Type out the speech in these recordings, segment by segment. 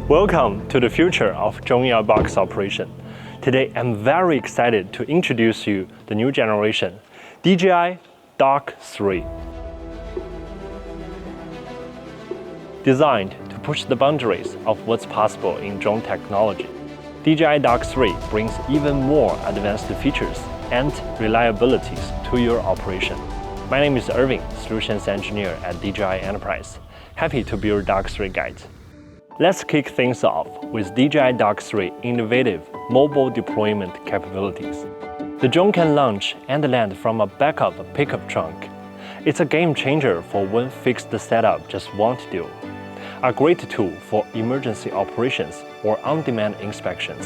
Welcome to the future of Zhongya box operation. Today I'm very excited to introduce you the new generation, DJI Dock 3. Designed to push the boundaries of what's possible in drone technology, DJI Dock 3 brings even more advanced features and reliabilities to your operation. My name is Irving, Solutions Engineer at DJI Enterprise. Happy to be your Dock 3 guide. Let's kick things off with DJI Dock 3 innovative mobile deployment capabilities. The drone can launch and land from a backup pickup trunk. It's a game changer for when fixed setup just won't do. A great tool for emergency operations or on-demand inspections.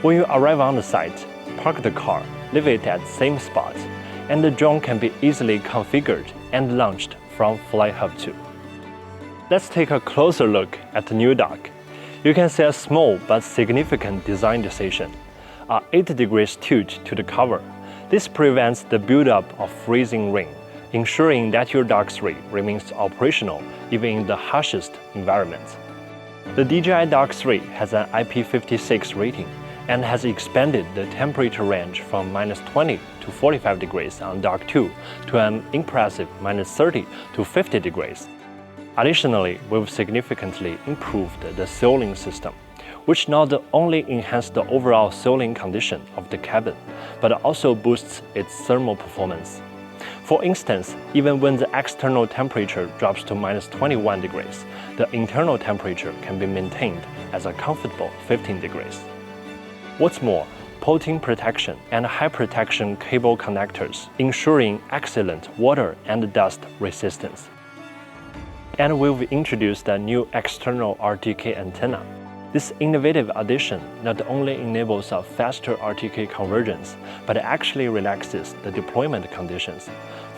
When you arrive on the site, park the car, leave it at the same spot, and the drone can be easily configured and launched from FlyHub 2. Let's take a closer look at the new dock. You can see a small but significant design decision, a 8 degrees tilt to the cover. This prevents the buildup of freezing rain, ensuring that your Dock 3 remains operational even in the harshest environments. The DJI Dock 3 has an IP56 rating and has expanded the temperature range from -20 to 45 degrees on Dock 2 to an impressive -30 to 50 degrees. Additionally, we've significantly improved the sealing system, which not only enhances the overall sealing condition of the cabin, but also boosts its thermal performance. For instance, even when the external temperature drops to -21 degrees, the internal temperature can be maintained as a comfortable 15 degrees. What's more, Potin protection and high protection cable connectors, ensuring excellent water and dust resistance. And we've introduced a new external RTK antenna. This innovative addition not only enables a faster RTK convergence, but actually relaxes the deployment conditions.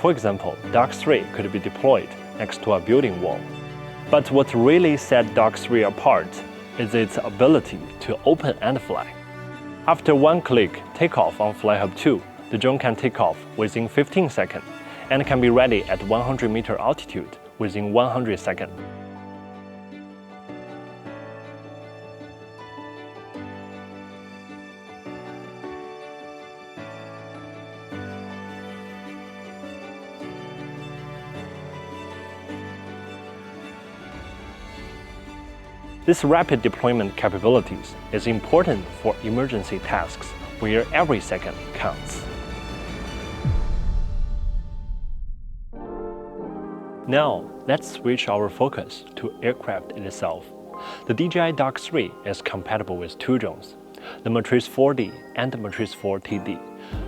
For example, Dock 3 could be deployed next to a building wall. But what really set Dock 3 apart is its ability to open and fly. After one click takeoff on FlyHub 2, the drone can take off within 15 seconds and can be ready at 100-meter altitude within 100 seconds. This rapid deployment capabilities is important for emergency tasks where every second counts. Now, let's switch our focus to aircraft itself. The DJI Dock 3 is compatible with two drones, the Matrice 4D and the Matrice 4 TD.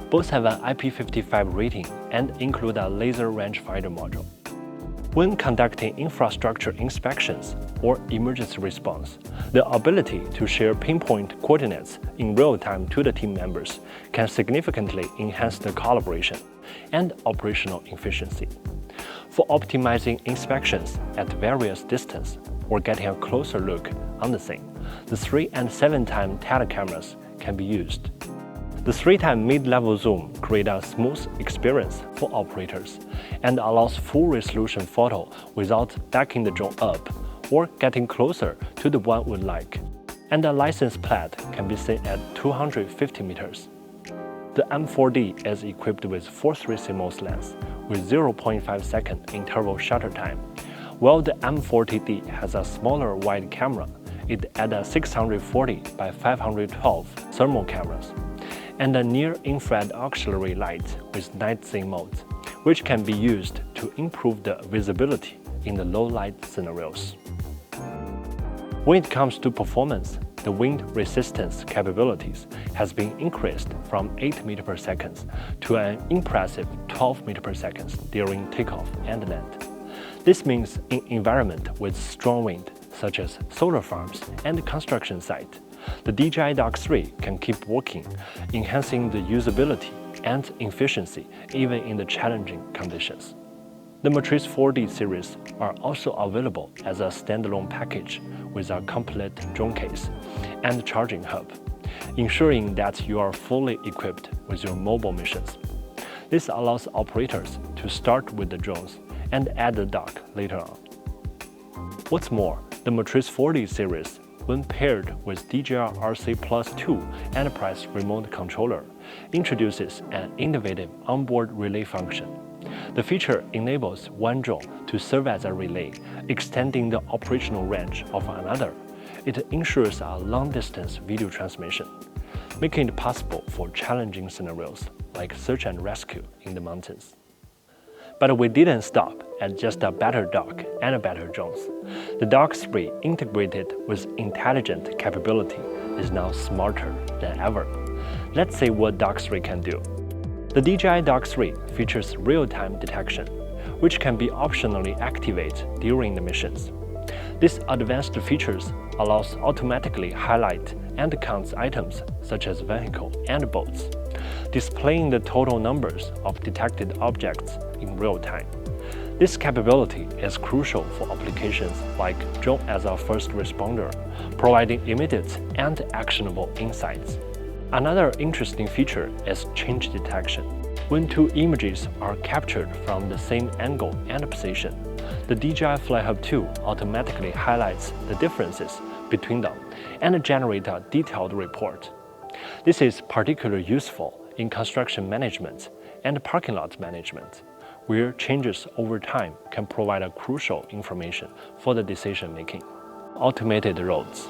Both have an IP55 rating and include a laser rangefinder module. When conducting infrastructure inspections or emergency response, the ability to share pinpoint coordinates in real time to the team members can significantly enhance the collaboration and operational efficiency. For optimizing inspections at various distances or getting a closer look on the scene, the 3 and 7 time telecameras can be used. The 3-time mid-level zoom creates a smooth experience for operators and allows full resolution photo without backing the drone up or getting closer to the one we like. And the license plate can be seen at 250 meters. The M4D is equipped with 4:3 CMOS lens with 0.5 second interval shutter time, while the M40D has a smaller wide camera. It adds a 640 by 512 thermal cameras and a near-infrared auxiliary light with night scene mode, which can be used to improve the visibility in the low-light scenarios. When it comes to performance, the wind resistance capabilities has been increased from 8 meters per second to an impressive 12 meters per second during takeoff and land. This means in environment with strong wind, such as solar farms and construction site, the DJI Dock 3 can keep working, enhancing the usability and efficiency even in the challenging conditions. The Matrice 4D series are also available as a standalone package with a complete drone case and charging hub, ensuring that you are fully equipped with your mobile missions. This allows operators to start with the drones and add the dock later on. What's more, the Matrice 4D series when paired with DJI RC Plus 2 Enterprise Remote Controller, introduces an innovative onboard relay function. The feature enables one drone to serve as a relay, extending the operational range of another. It ensures a long-distance video transmission, making it possible for challenging scenarios like search and rescue in the mountains. But we didn't stop at just a better dock and better drones. The Dock 3, integrated with intelligent capability, is now smarter than ever. Let's see what Dock 3 can do. The DJI Dock 3 features real-time detection, which can be optionally activated during the missions. This advanced features allows automatically highlight and count items such as vehicle and boats, displaying the total numbers of detected objects in real time. This capability is crucial for applications like drone as a first responder, providing immediate and actionable insights. Another interesting feature is change detection. When two images are captured from the same angle and position, the DJI FlyHub 2 automatically highlights the differences between them and generates a detailed report. This is particularly useful in construction management and parking lot management, where changes over time can provide a crucial information for the decision-making. Automated roads.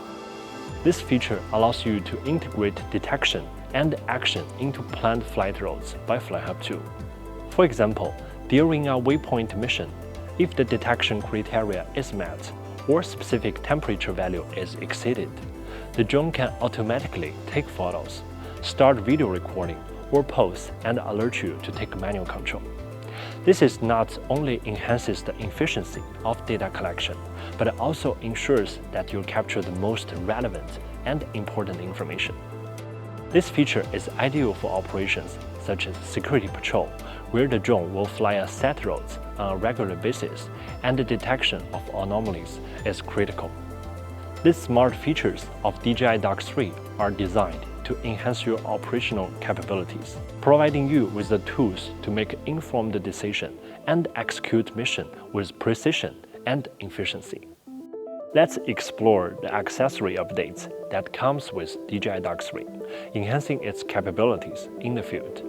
This feature allows you to integrate detection and action into planned flight routes by FlyHub 2. For example, during a waypoint mission, if the detection criteria is met or specific temperature value is exceeded, the drone can automatically take photos, start video recording, or pause and alert you to take manual control. This is not only enhances the efficiency of data collection, but it also ensures that you capture the most relevant and important information. This feature is ideal for operations such as security patrol, where the drone will fly a set routes on a regular basis and the detection of anomalies is critical. These smart features of DJI Dock 3 are designed to enhance your operational capabilities, providing you with the tools to make informed decisions and execute mission with precision and efficiency. Let's explore the accessory updates that comes with DJI Dock 3, enhancing its capabilities in the field.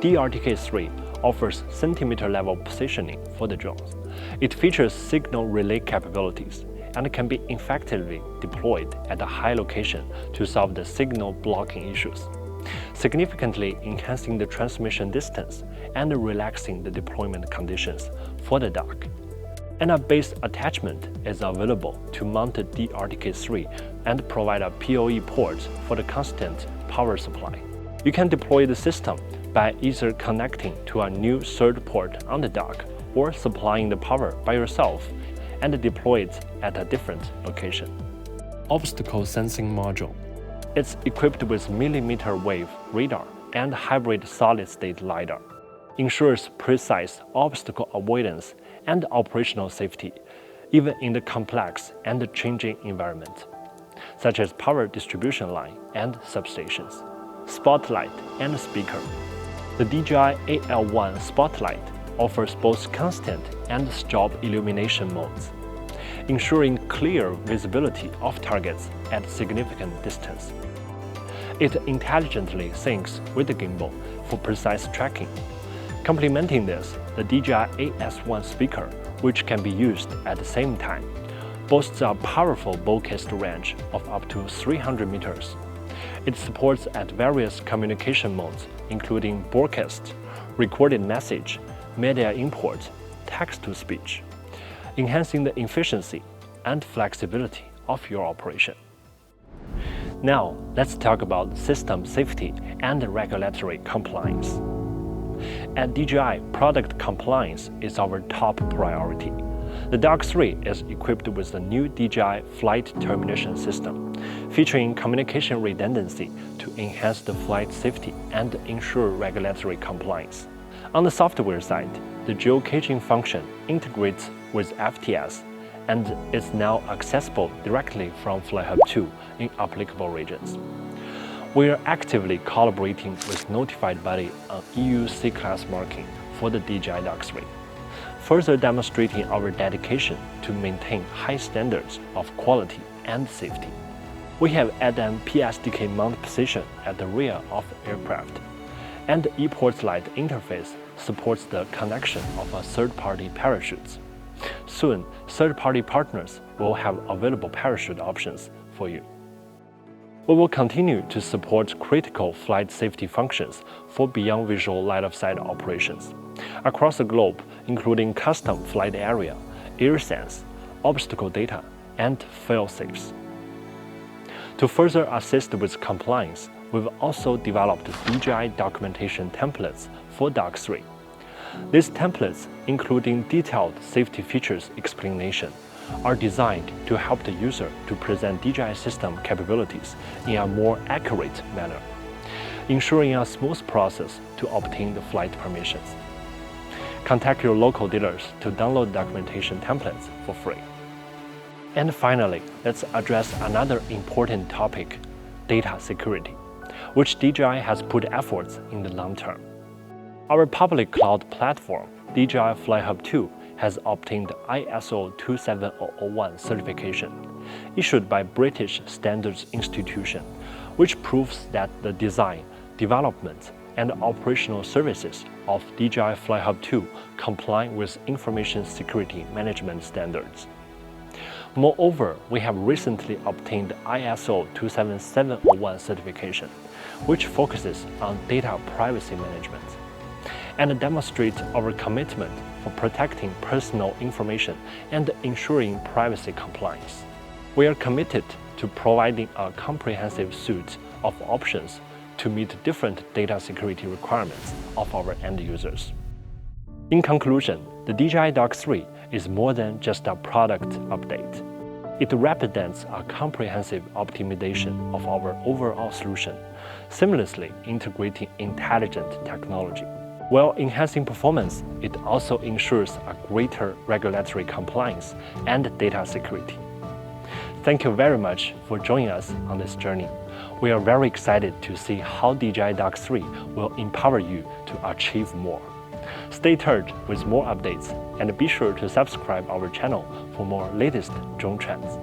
DRTK3 offers centimeter-level positioning for the drones. It features signal relay capabilities and can be effectively deployed at a high location to solve the signal blocking issues, significantly enhancing the transmission distance and relaxing the deployment conditions for the dock. And a base attachment is available to mount the DRTK3 and provide a PoE port for the constant power supply. You can deploy the system by either connecting to a new third port on the dock or supplying the power by yourself and deploy it at a different location. Obstacle Sensing Module. It's equipped with millimeter wave radar and hybrid solid-state LiDAR. Ensures precise obstacle avoidance and operational safety, even in the complex and changing environment, such as power distribution line and substations. Spotlight and speaker. The DJI AL1 Spotlight offers both constant and strobe illumination modes, ensuring clear visibility of targets at significant distance. It intelligently syncs with the gimbal for precise tracking. Complementing this, the DJI AS1 speaker, which can be used at the same time, boasts a powerful broadcast range of up to 300 meters. It supports at various communication modes, including broadcast, recorded message, media import, text-to-speech, enhancing the efficiency and flexibility of your operation. Now, let's talk about system safety and regulatory compliance. At DJI, product compliance is our top priority. The Dock 3 is equipped with the new DJI Flight Termination System, featuring communication redundancy to enhance the flight safety and ensure regulatory compliance. On the software side, the geocaching function integrates with FTS and is now accessible directly from FlyHub 2 in applicable regions. We are actively collaborating with notified body on EU C-Class marking for the DJI Dock 3, further demonstrating our dedication to maintain high standards of quality and safety. We have added an PSDK mount position at the rear of aircraft, and the ePort Lite interface supports the connection of a third-party parachutes. Soon, third-party partners will have available parachute options for you. We will continue to support critical flight safety functions for beyond visual line-of-sight operations across the globe, including custom flight area, AirSense, obstacle data, and fail-safes. To further assist with compliance, we've also developed DJI documentation templates for Dock 3. These templates, including detailed safety features explanation, are designed to help the user to present DJI system capabilities in a more accurate manner, ensuring a smooth process to obtain the flight permissions. Contact your local dealers to download documentation templates for free. And finally, let's address another important topic, data security, which DJI has put efforts in the long term. Our public cloud platform, DJI FlyHub 2, has obtained ISO 27001 certification, issued by British Standards Institution, which proves that the design, development, and operational services of DJI FlyHub 2 comply with information security management standards. Moreover, we have recently obtained ISO 27701 certification, which focuses on data privacy management, and demonstrates our commitment for protecting personal information and ensuring privacy compliance. We are committed to providing a comprehensive suite of options to meet different data security requirements of our end users. In conclusion, the DJI Dock 3 is more than just a product update. It represents a comprehensive optimization of our overall solution, seamlessly integrating intelligent technology. While enhancing performance, it also ensures a greater regulatory compliance and data security. Thank you very much for joining us on this journey. We are very excited to see how DJI Dock 3 will empower you to achieve more. Stay tuned with more updates and be sure to subscribe our channel for more latest drone trends.